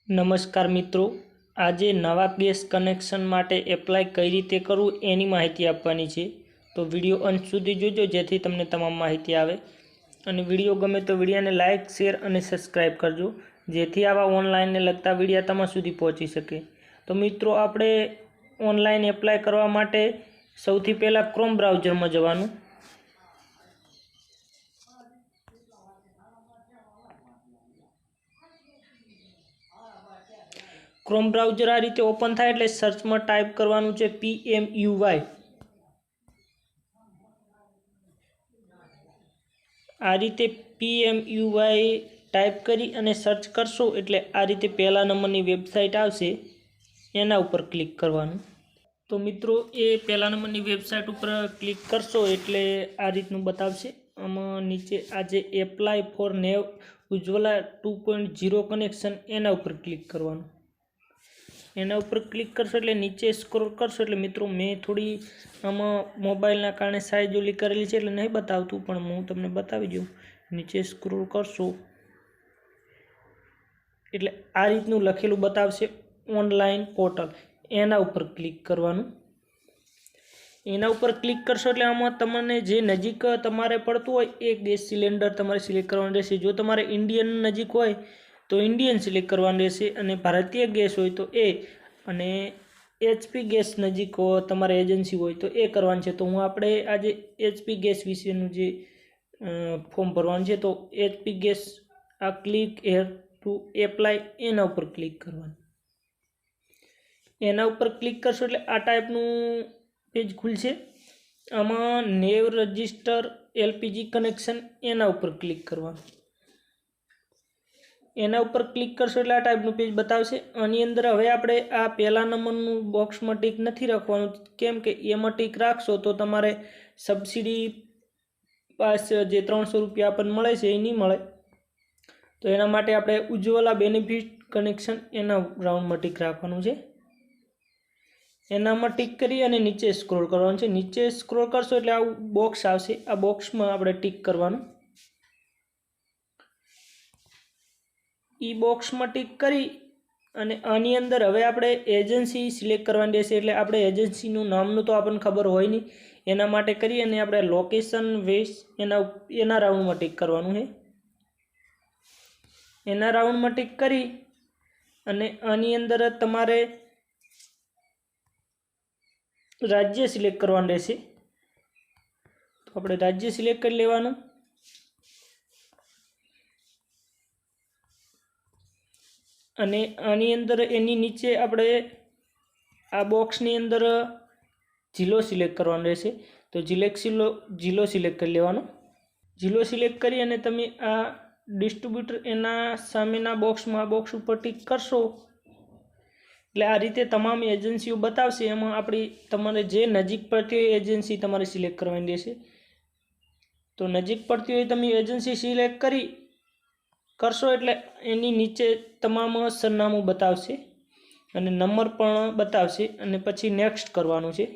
નમસ્કાર મિત્રો, આજે નવા ગેસ કનેક્શન માટે એપ્લાય કઈ રીતે કરવું એની માહિતી આપવાની છે। તો વિડીયો અંત સુધી જોજો જેથી તમને તમામ માહિતી આવે। અને વિડીયો ગમે તો વિડીયોને લાઇક, શેર અને સબસ્ક્રાઈબ કરજો જેથી આવા ઓનલાઈનને લગતા વિડીયો તમારા સુધી પહોંચી શકે। તો મિત્રો, આપણે ઓનલાઈન એપ્લાય કરવા માટે સૌથી પહેલાં ક્રોમ બ્રાઉઝરમાં જવાનું। ક્રોમ બ્રાઉઝર આ રીતે ઓપન થાય એટલે સર્ચમાં ટાઈપ કરવાનું છે PMUY। આ રીતે PMUY ટાઈપ કરી અને સર્ચ કરશો એટલે આ રીતે પહેલા નંબરની વેબસાઇટ આવશે, એના ઉપર ક્લિક કરવાનું। તો મિત્રો, એ પહેલા નંબરની વેબસાઇટ ઉપર ક્લિક કરશો એટલે આ રીતનું બતાવશે। આમાં નીચે આ જે એપ્લાય ફોર નેવ ઉજ્જવલા 2.0 કનેક્શન એના ઉપર ક્લિક કરવાનું। એના ઉપર ક્લિક કરશો એટલે નીચે સ્ક્રોલ કરશો એટલે મિત્રો, મેં થોડી આમાં મોબાઈલના કારણે સાઇઝ ઓલી કરેલી છે એટલે નહીં બતાવતું, પણ હું તમને બતાવી દઉં। નીચે સ્ક્રોલ કરશો એટલે આ રીતનું લખેલું બતાવશે ઓનલાઈન પોર્ટલ, એના ઉપર ક્લિક કરવાનું। એના ઉપર ક્લિક કરશો એટલે આમાં તમને જે નજીક તમારે પડતું હોય એ ગેસ સિલિન્ડર તમારે સિલેક્ટ કરવાનું રહેશે। જો તમારે ઇન્ડિયન નજીક હોય તો ઇન્ડિયન સિલેક્ટ કરવાનું રહેશે, અને ભારતીય ગેસ હોય તો એ, અને HP ગેસ નજીક તમારે એજન્સી હોય તો એ કરવાનું છે। તો હું આપણે આજે HP ગેસ વિશેનું જે ફોર્મ ભરવાનું છે, તો HP ગેસ આ ક્લિક હેર ટુ એપ્લાય એના ઉપર ક્લિક કરવાનું। એના ઉપર ક્લિક કરશો એટલે આ ટાઈપનું પેજ ખુલશે। આમાં નેવ રજિસ્ટર LPG કનેક્શન એના ઉપર ક્લિક કરવાનું। એના ઉપર ક્લિક કરશો એટલે આ ટાઈપનું પેજ બતાવશે। આની અંદર હવે આપણે આ પહેલા નંબરનું બોક્સમાં ટીક નથી રાખવાનું, કેમ કે એમાં ટીક રાખશો તો તમારે સબસિડી પાસ જે 300 રૂપિયા આપણને મળે છે એ નહીં મળે। તો એના માટે આપણે ઉજ્જવલા બેનિફિટ કનેક્શન એના રાઉન્ડમાં ટીક રાખવાનું છે। એનામાં ટીક કરી અને નીચે સ્ક્રોલ કરવાનું છે। નીચે સ્ક્રોલ કરશો એટલે આવું બોક્સ આવશે, આ બોક્સમાં આપણે ટીક કરવાનું। ઈ બોક્સમાં ટીક કરી અને આની અંદર હવે આપણે એજન્સી સિલેક્ટ કરવાની રહેશે। એટલે આપણે એજન્સીનું નામનું તો આપણને ખબર હોય નહીં, એના માટે કરી અને આપણે લોકેશન વેસ્ટ એના રાઉન્ડમાં ટીક કરવાનું છે। એના રાઉન્ડમાં ટીક કરી અને આની અંદર તમારે રાજ્ય સિલેક્ટ કરવાનું રહેશે। તો આપણે રાજ્ય સિલેક્ટ કરી લેવાનું। અને આની અંદર એની નીચે આપણે આ બોક્સની અંદર જિલ્લો સિલેક્ટ કરવાનો રહેશે। તો જિલ્લો સિલેક્ટ કરી લેવાનો। જિલ્લો સિલેક્ટ કરી અને તમે આ ડિસ્ટ્રીબ્યુટર એના સામેના બોક્સમાં આ બોક્સ ઉપર ટીક કરશો એટલે આ રીતે તમામ એજન્સીઓ બતાવશે। એમાં તમારે જે નજીક પડતી હોય એજન્સી તમારે સિલેક્ટ કરવાની રહેશે। તો નજીક પડતી હોય તમે એજન્સી સિલેક્ટ કરશો એટલે એની નીચે તમામ સરનામું બતાવશે અને નંબર પણ બતાવશે, અને પછી નેક્સ્ટ કરવાનું છે।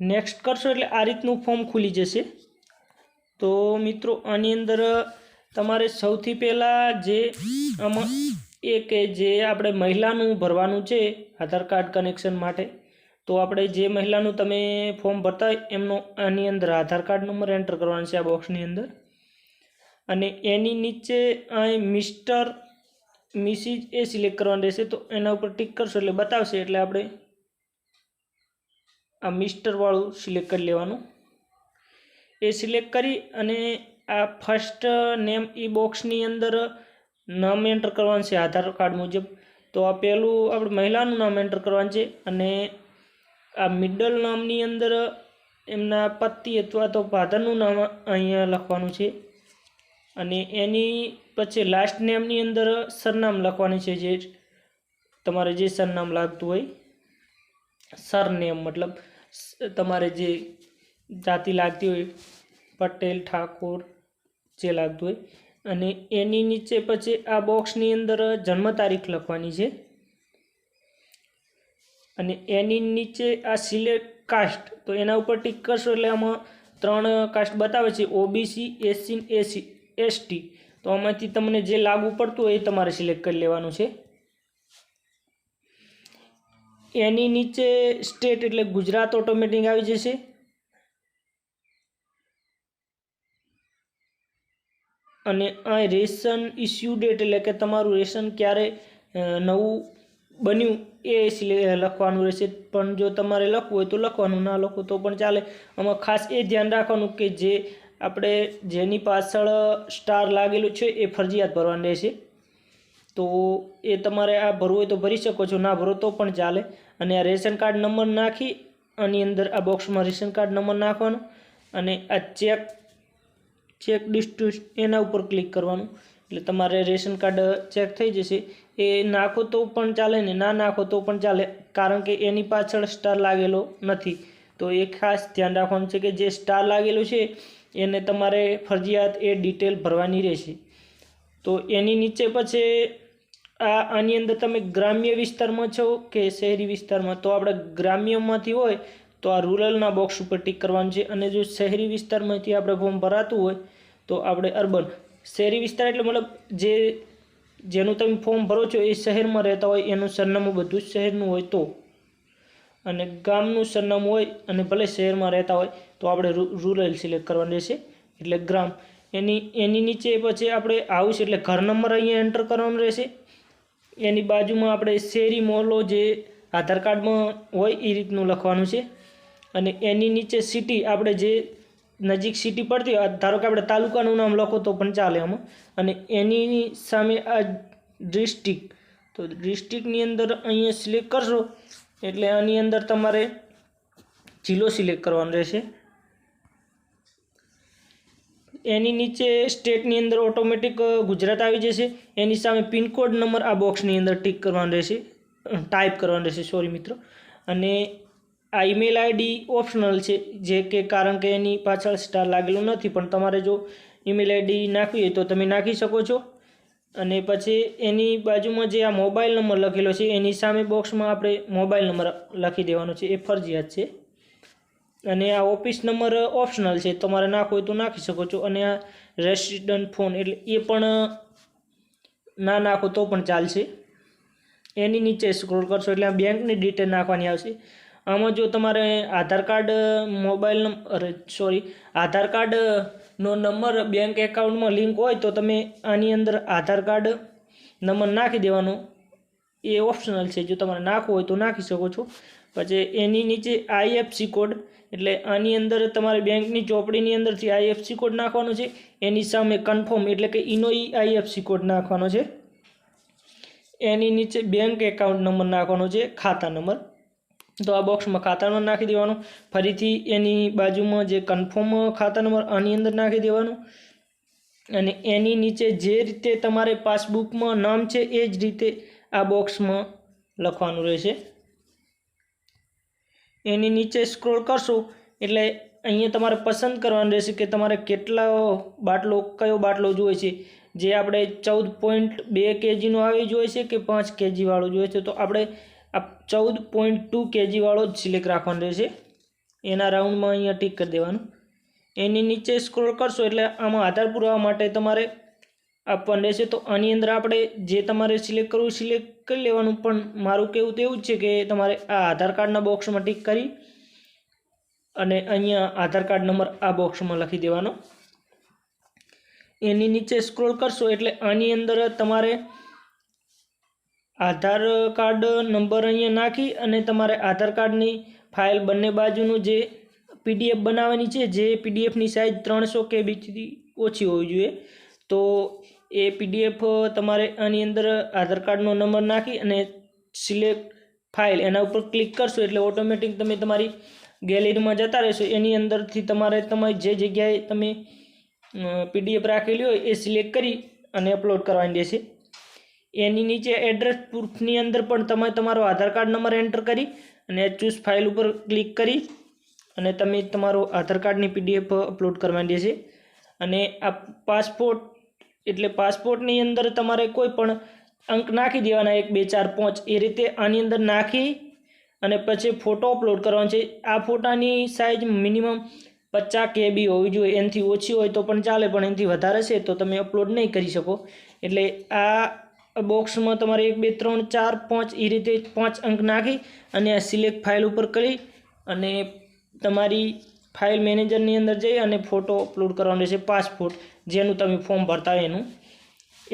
નેક્સ્ટ કરશો એટલે આ રીતનું ફોર્મ ખુલી જશે। તો મિત્રો, આની અંદર તમારે સૌથી પહેલાં જે આમાં જે આપણે મહિલાનું ભરવાનું છે આધાર કાર્ડ કનેક્શન માટે, તો આપણે જે મહિલાનું તમે ફોર્મ ભરતા હોય એમનો આની અંદર આધાર કાર્ડ નંબર એન્ટર કરવાનો છે આ બોક્સની અંદર। અને એની નીચે અહીં મિસ્ટર મિસિસ એ સિલેક્ટ કરવાનું રહેશે। તો એના ઉપર ટીક કરશો એટલે બતાવશે, એટલે આપણે આ મિસ્ટર વાળું સિલેક્ટ કરી લેવાનું। એ સિલેક્ટ કરી અને આ ફર્સ્ટ નેમ ઈ બોક્સની અંદર નામ એન્ટર કરવાનું છે આધાર કાર્ડ મુજબ। તો આ પહેલું આપણે મહિલાનું નામ એન્ટર કરવાનું છે, અને આ મિડલ નામની અંદર એમના પતિ અથવા તો ફાધરનું નામ અહીંયા લખવાનું છે, અને એની પછી લાસ્ટ નેમની અંદર સરનામ લખવાની છે, જે તમારે જે સરનામ લાગતું હોય, સરનેમ મતલબ તમારે જે જાતિ લાગતી હોય, પટેલ, ઠાકોર જે લાગતું હોય। અને એની નીચે પછી આ બોક્સની અંદર જન્મ તારીખ લખવાની છે, અને એની નીચે આ સિલેક્ટ કાસ્ટ, તો એના ઉપર ટીક કરશો એટલે આમાં 3 કાસ્ટ બતાવે છે, OBC, SC, ST। તો આમાંથી તમને જે લાગુ પડતું હોય એ તમારે સિલેક્ટ કરી લેવાનું છે. એની નીચે સ્ટેટ એટલે ગુજરાત ઓટોમેટિક આવી જશે. અને આ રેશન ઇસ્યુ ડેટ એટલે કે તમારું રેશન ક્યારે નવું બન્યું એ લખવાનું રહેશે. પણ જો તમારે લખવું હોય તો લખવાનું, ના લખો તો પણ ચાલે. આમાં ખાસ એ ધ્યાન રાખવાનું કે જે આપણે જેની પાછળ સ્ટાર લાગેલું છે એ ફરજિયાત ભરવાનું રહેશે. તો એ તમારે આ ભરવું હોય તો ભરી શકો છો, ના ભરો તો પણ ચાલે. અને આ રેશન કાર્ડ નંબર નાખી આની અંદર આ બોક્સમાં રેશન કાર્ડ નંબર નાખવાનો અને આ ચેક ડિસ્ટ્રીબ્યુટ એના ઉપર ક્લિક કરવાનું. એટલે તમારે રેશન કાર્ડ ચેક થઈ જશે. એ નાખો તો પણ ચાલે ને ના નાખો તો પણ ચાલે, કારણ કે એની પાછળ સ્ટાર લાગેલો નથી. તો એ ખાસ ધ્યાન રાખવાનું છે કે જે સ્ટાર લાગેલું છે એને તમારે ફરજિયાત એ ડિટેલ ભરવાની રહેશે. તો એની નીચે પછી આની અંદર તમે ગ્રામ્ય વિસ્તારમાં છો કે શહેરી વિસ્તારમાં, તો આપણે ગ્રામ્યમાંથી હોય તો આ રૂરલના બોક્સ ઉપર ટિક કરવાનું છે. અને જો શહેરી વિસ્તારમાંથી આપણે ફોર્મ ભરાતું હોય તો આપણે અર્બન. શહેરી વિસ્તાર એટલે મતલબ જેનું તમે ફોર્મ ભરો છો એ શહેરમાં રહેતા હોય, એનું સરનામું બધું જ શહેરનું હોય તો, અને ગામનું સરનામું હોય અને ભલે શહેરમાં રહેતા હોય તો આપણે રૂરલ સિલેક્ટ કરવાનું રહેશે, એટલે ગ્રામ. એની નીચે પછી આપણે હાઉસ એટલે ઘર નંબર અહીંયા એન્ટર કરવાનો રહેશે. એની બાજુમાં આપણે શેરી મોહલ્લો જે આધાર કાર્ડમાં હોય એ રીતનું લખવાનું છે. અને એની નીચે સિટી આપણે જે નજીક સિટી પડતી હોય, ધારો કે આપણે તાલુકાનું નામ લખો તો પણ ચાલે આમાં. અને એની સામે આ ડિસ્ટ્રિક્ટ, તો ડિસ્ટ્રિક્ટની અંદર અહીંયા સિલેક્ટ કરશો એટલે આની અંદર તમારે જિલ્લો સિલેક્ટ કરવાનો રહેશે. એની નીચે સ્ટેટની અંદર ઓટોમેટિક ગુજરાત આવી જશે. એની સામે પિનકોડ નંબર આ બોક્સની અંદર ટીક કરવાનો રહેશે, ટાઈપ કરવાનો રહેશે, સોરી મિત્રો. અને આ ઈમેલ આઈડી ઓપ્શનલ છે, જે કે કારણ કે એની પાછળ સ્ટાર લાગેલું નથી, પણ તમારે જો ઈમેલ આઈડી નાખવી હોય તો તમે નાખી શકો છો. અને પછી એની બાજુમાં જે આ મોબાઈલ નંબર લખેલો છે એની સામે બોક્સમાં આપણે મોબાઈલ નંબર લખી દેવાનો છે, એ ફરજિયાત છે. અને આ ઓફિસ નંબર ઓપ્શનલ છે, તમારે નાખવો હોય તો નાખી શકો છો. અને આ રેસિડન્ટ ફોન એટલે એ પણ ના નાખો તો પણ ચાલશે. એની નીચે સ્ક્રોલ કરશો એટલે આ બેંકની ડિટેલ નાખવાની આવશે. આમાં જો તમારે આધાર કાર્ડ આધાર કાર્ડનો નંબર બેંક એકાઉન્ટમાં લિંક હોય તો તમે આની અંદર આધાર કાર્ડ નંબર નાખી દેવાનો, એ ઓપ્શનલ છે. જો તમારે નાખવો હોય તો નાખી શકો છો. પછી એની નીચે IFSC કોડ એટલે આની અંદર તમારે બેંકની ચોપડીની અંદરથી IFSC કોડ નાખવાનો છે. એની સામે કન્ફર્મ એટલે કે એનો IFSC કોડ નાખવાનો છે. એની નીચે બેંક એકાઉન્ટ નંબર નાખવાનો છે, ખાતા નંબર. તો આ બોક્સમાં ખાતા નંબર નાખી દેવાનો. ફરીથી એની બાજુમાં જે કન્ફર્મ ખાતા નંબર આની અંદર નાખી દેવાનું. અને એની નીચે જે રીતે તમારે પાસબુકમાં નામ છે એ જ રીતે આ બોક્સમાં લખવાનું રહેશે. એની નીચે સ્ક્રોલ કરશો એટલે અહીંયા તમારે પસંદ કરવાનું રહેશે કે તમારે કયો બાટલો જોઈએ છે. જે આપણે 14.2 kgનો આવી જોઈએ છે કે 5 kg વાળો જોઈએ છે, તો આપણે આ 14.2 kg વાળો જ સિલેક્ટ રાખવાનો રહેશે. એના રાઉન્ડમાં અહીંયા ટીક કરી દેવાનું. એની નીચે સ્ક્રોલ કરશો એટલે આમાં આધાર પુરાવા માટે તમારે આપવાનું રહેશે. તો આની અંદર આપણે જે તમારે સિલેક્ટ કરવું સિલેક્ટ કરી લેવાનું. પણ મારું કહેવું તો એવું જ છે કે તમારે આ આધાર કાર્ડના બોક્સમાં ટીક કરી અને અહીંયા આધાર કાર્ડ નંબર આ બોક્સમાં લખી દેવાનો. એની નીચે સ્ક્રોલ કરશો એટલે આની અંદર તમારે આધાર કાર્ડ નંબર અહીંયા નાખી અને તમારે આધાર કાર્ડની ફાઇલ બંને બાજુનું જે PDF બનાવવાની છે, જે PDFની સાઇઝ 300 KBથી ઓછી હોવી જોઈએ. તો એ PDF તમારે આની અંદર આધાર કાર્ડનો નંબર નાખી અને સિલેક્ટ ફાઇલ એના ઉપર ક્લિક કરશો એટલે ઓટોમેટિક તમે તમારી ગેલેરીમાં જતા રહેશો. એની અંદરથી તમારે તમારી જે જગ્યાએ તમે PDF રાખેલી હોય એ સિલેક્ટ કરી અને અપલોડ કરવાની રહેશે. એની નીચે એડ્રેસ પ્રૂફની અંદર પણ તમે તમારો આધાર કાર્ડ નંબર એન્ટર કરી અને ચૂઝ ફાઇલ ઉપર ક્લિક કરી અને તમે તમારો આધાર કાર્ડની PDF અપલોડ કરવાની રહેશે. અને આ પાસપોર્ટ એટલે પાસપોર્ટની અંદર તમારે કોઈ પણ અંક નાખી દેવાના 1 2 4 5 એ રીતે આની અંદર નાખી અને પછી ફોટો અપલોડ કરવાનો છે. આ ફોટાની સાઇઝ મિનિમમ 50 KB હોવી જોઈએ, એનાથી ઓછી હોય તો પણ ચાલે, પણ એનાથી વધારે છે તો તમે અપલોડ નહીં કરી શકો. એટલે આ બોક્સમાં તમારે 1 2 3 4 5 એ રીતે 5 અંક નાખી અને આ સિલેક્ટ ફાઇલ ઉપર કરી અને તમારી ફાઇલ મેનેજરની અંદર જઈ અને ફોટો અપલોડ કરવાનો રહેશે, પાસપોર્ટ જેનું તમે ફોર્મ ભરતા હોય એનું.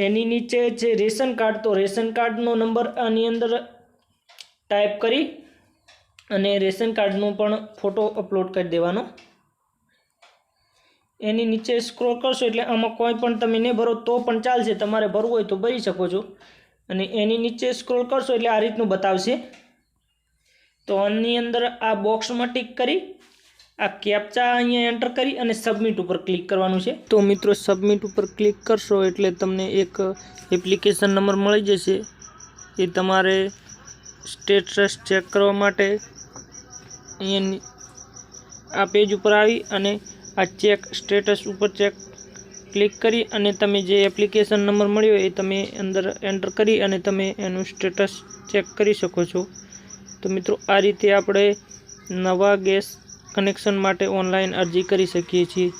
એની નીચે છે રેશન કાર્ડ, તો રેશન કાર્ડનો નંબર આની અંદર ટાઈપ કરી અને રેશન કાર્ડનો પણ ફોટો અપલોડ કરી દેવાનો. એની નીચે સ્ક્રોલ કરશો એટલે આમાં કોઈ પણ તમે નહીં ભરો તો પણ ચાલશે, તમારે ભરવું હોય તો ભરી શકો છો. અને એની નીચે સ્ક્રોલ કરશો એટલે આ રીતનું બતાવશે. તો આની અંદર આ બોક્સમાં ટિક કરી આ કેપ્ચા અહીંયા એન્ટર કરી અને સબમિટ ઉપર ક્લિક કરવાનું છે. તો મિત્રો સબમિટ ઉપર ક્લિક કરશો એટલે તમને એક એપ્લિકેશન નંબર મળી જશે. એ તમારે સ્ટેટસ ચેક કરવા માટે અહીંયા આ પેજ ઉપર આવી અને આ ચેક સ્ટેટસ ઉપર ક્લિક કરી અને તમે જે એપ્લિકેશન નંબર મળ્યો એ તમે અંદર એન્ટર કરી અને તમે એનું સ્ટેટસ ચેક કરી શકો છો. તો મિત્રો આ રીતે આપણે નવા ગેસ કનેક્શન માટે ઓનલાઈન અરજી કરી શકીએ છીએ.